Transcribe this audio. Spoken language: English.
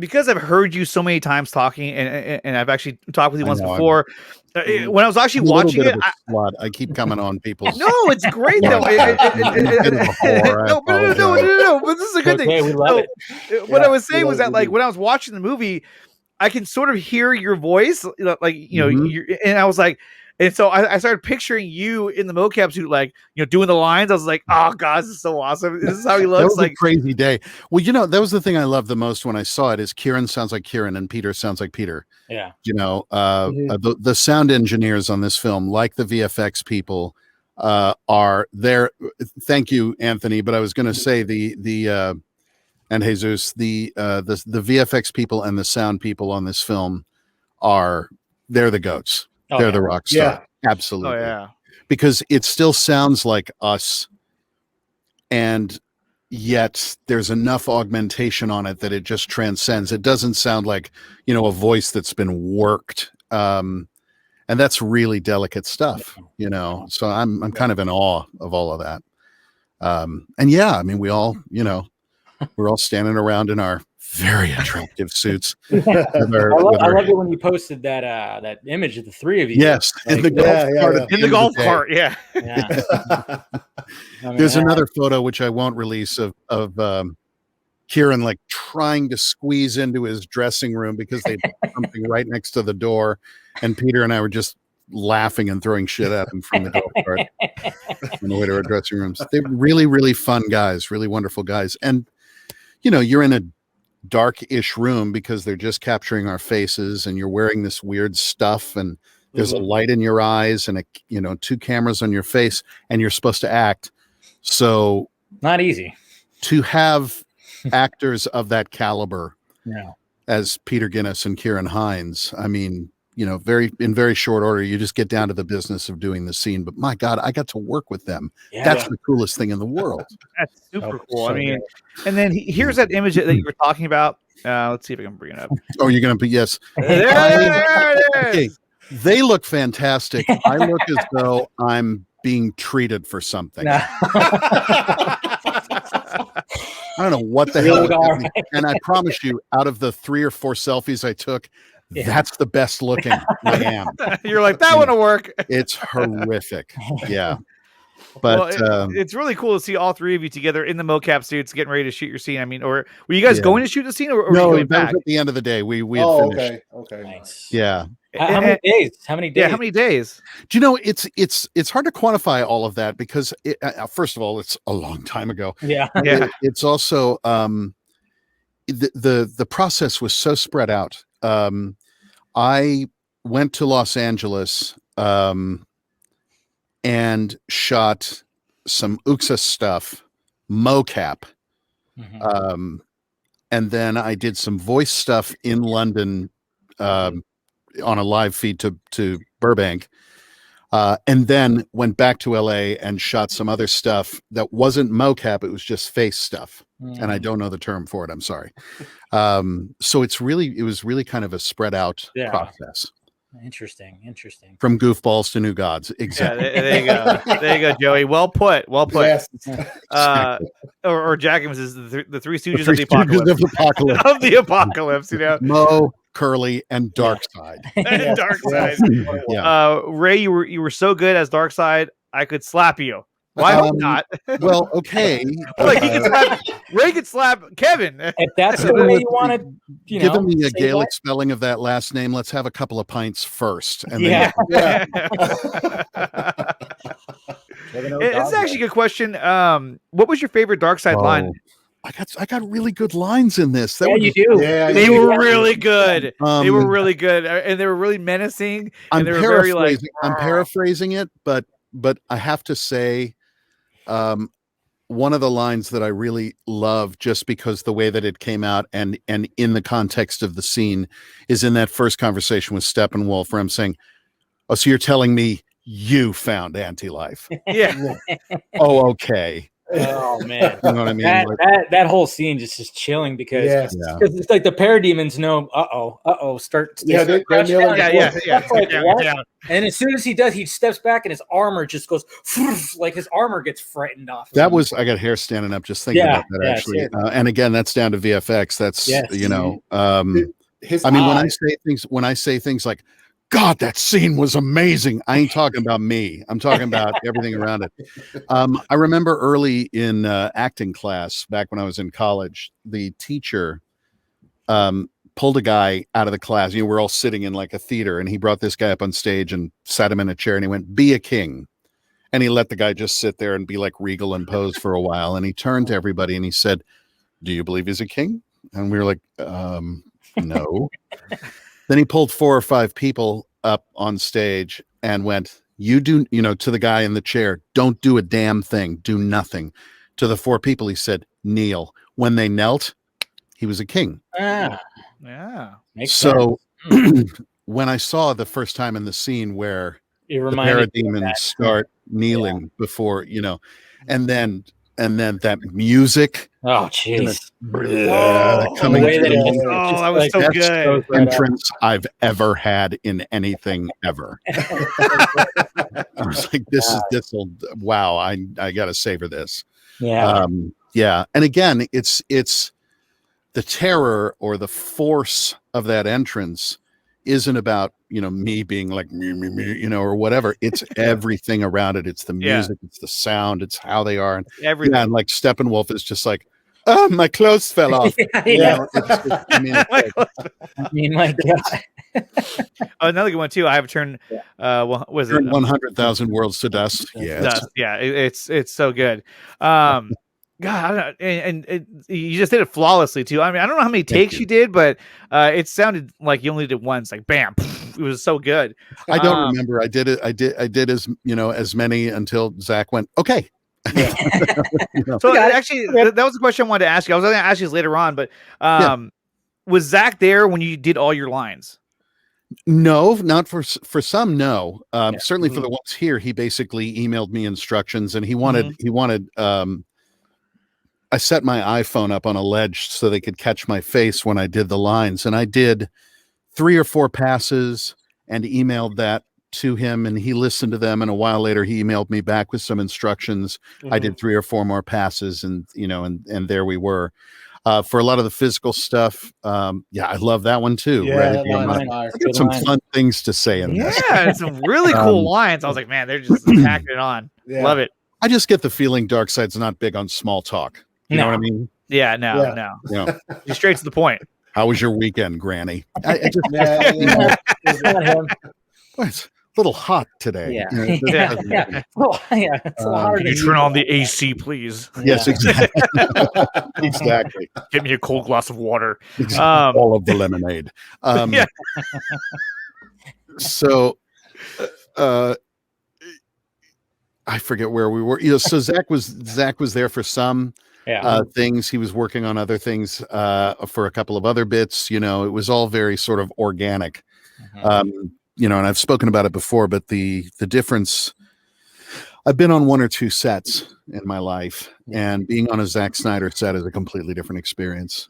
because I've heard you so many times talking, and I've actually talked with you once know, before. When I was actually watching it, I keep coming on people's. no, it's great though. No, but this is a good thing. We love it. What I was saying was that, like, when I was watching the movie, I can sort of hear your voice, like, and I was like, and so I started picturing you in the mocap suit, like, doing the lines. I was like, oh god, this is so awesome. This is how he looks. That was like a crazy day. Well, that was the thing I loved the most when I saw it, is Kieran sounds like Kieran and Peter sounds like Peter. Yeah. The sound engineers on this film, like the VFX people, are there. Thank you, Anthony. But I was going to say and Jesus, the VFX people and the sound people on this film they're the goats. They're the rock star. Yeah. Absolutely. Oh, yeah. Because it still sounds like us, and yet there's enough augmentation on it that it just transcends. It doesn't sound like, a voice that's been worked. And that's really delicate stuff, So I'm kind of in awe of all of that. And yeah, I mean, we all, we're all standing around in our very attractive suits. I love it when you posted that image of the three of you. Yes, in the golf cart. Yeah. There's another photo which I won't release of Kieran, like, trying to squeeze into his dressing room because they put something right next to the door, and Peter and I were just laughing and throwing shit at him from the golf cart on the way to our dressing rooms. They're really, really fun guys, really wonderful guys, and you're in a dark-ish room because they're just capturing our faces, and you're wearing this weird stuff, and there's a light in your eyes and two cameras on your face, and you're supposed to act. So not easy to have actors of that caliber as Peter Guinness and Kieran Hines. I mean, in very short order, you just get down to the business of doing the scene. But my God, I got to work with them. That's the coolest thing in the world. That's super cool. I mean, and then here's that image that you were talking about. Let's see if I can bring it up. Oh, you're going to be, yes. There it is. They look fantastic. I look as though I'm being treated for something. I don't know what the hell it is. And I promise you, out of the 3 or 4 selfies I took, that's the best looking I am. You're like, that wouldn't work. It's horrific. Yeah. But it's really cool to see all 3 of you together in the mocap suits getting ready to shoot your scene. I mean, or were you guys going to shoot the scene, or no, were you going back? Was at the end of the day. We had finished. Okay. Nice. Yeah. How many days? How many days? Do you know, it's hard to quantify all of that because first of all, it's a long time ago. Yeah. It's also the process was so spread out. I went to Los Angeles and shot some UXA stuff, mocap. Mm-hmm. And then I did some voice stuff in London on a live feed to Burbank. And then went back to LA and shot some other stuff that wasn't mocap. It was just face stuff. And I don't know the term for it. I'm sorry. So it was really kind of a spread out process. Interesting. From goofballs to new gods. Exactly. Yeah, there you go, Joey. Well put. Yes. Or Jack was the 3 Stooges of the apocalypse. Of the apocalypse, Mo, Curly, and Darkseid. And Darkseid. Yeah. Ray, you were so good as Darkseid, I could slap you. Why hope not? Well, okay. Like Ray could slap Kevin. If that's the way you want to, given me a Gaelic spelling of that last name, let's have a couple of pints first. And then it's actually a good question. What was your favorite Darkseid line? I got really good lines in this. You do. Yeah, they were really good. They were really good, and they were really menacing. And they were very like. I'm paraphrasing it, but I have to say, one of the lines that I really love, just because the way that it came out and in the context of the scene, is in that first conversation with Steppenwolf, where I'm saying, "Oh, so you're telling me you found anti-life?" Yeah. Oh, okay. Oh man, You know what I mean? That whole scene just is chilling because it's like the parademons know. Start crouching down. What? And as soon as he does, he steps back and his armor just goes like his armor gets frightened off. That was I got hair standing up just thinking about that actually. And again, that's down to VFX. That's you know, I mean, when I say things like, God, that scene was amazing, I ain't talking about me. I'm talking about everything around it. I remember early in acting class back when I was in college, the teacher pulled a guy out of the class. You know, we're all sitting in like a theater, and he brought this guy up on stage and sat him in a chair, and he went, "Be a king." And he let the guy just sit there and be like regal and pose for a while. And he turned to everybody and he said, "Do you believe he's a king?" And we were like, no. Then he pulled 4 or 5 people up on stage and went, "You do," you know, to the guy in the chair, "don't do a damn thing. Do nothing." To the 4 people, he said, "Kneel." When they knelt, he was a king. Yeah. So when I saw the first time in the scene where the parademons start kneeling before, you know, and then that music. Oh, jeez. Coming that was so good. Entrance I've ever had in anything ever. I was like, wow, I got to savor this. Yeah. And again, it's the terror or the force of that entrance isn't about, you know, me being like me, you know, or whatever. It's everything around it. It's the music, it's the sound, it's how they are, and everything. And like Steppenwolf is just like, "Oh, my clothes fell off." My God. Another good one too. I have turned. Was it 100,000 worlds to dust? Yeah, dust. Yeah, it's so good. God, I don't know. And you just did it flawlessly too. I mean, I don't know how many takes you did, but it sounded like you only did once. Like, bam, it was so good. I don't remember. I did it. I did as as many until Zach went, "Okay." So actually, that was the question I wanted to ask you. I was going to ask you this later on, but was Zach there when you did all your lines? No, not for some. No, certainly for the ones here, he basically emailed me instructions, and he wanted I set my iPhone up on a ledge so they could catch my face when I did the lines. And I did 3 or 4 passes and emailed that to him, and he listened to them. And a while later, he emailed me back with some instructions. I did 3 or 4 more passes, and, you know, and there we were. For a lot of the physical stuff, I love that one too. Yeah, I got some fun things to say in this. Yeah, and some really cool lines. I was like, man, they're just packing it on. Yeah. Love it. I just get the feeling Darkseid's not big on small talk. You know what I mean? Yeah, no. You know, you're straight to the point. How was your weekend, Granny? It's not him. Well, it's a little hot today. Yeah. Can you turn on the AC, please? Yes, exactly. Exactly. Get me a cold glass of water. All of the lemonade. So, I forget where we were. You know, so Zach was there for some things. He was working on other things for a couple of other bits. You know, it was all very sort of organic. You know, and I've spoken about it before, but the difference, I've been on 1 or 2 sets in my life, and being on a Zack Snyder set is a completely different experience.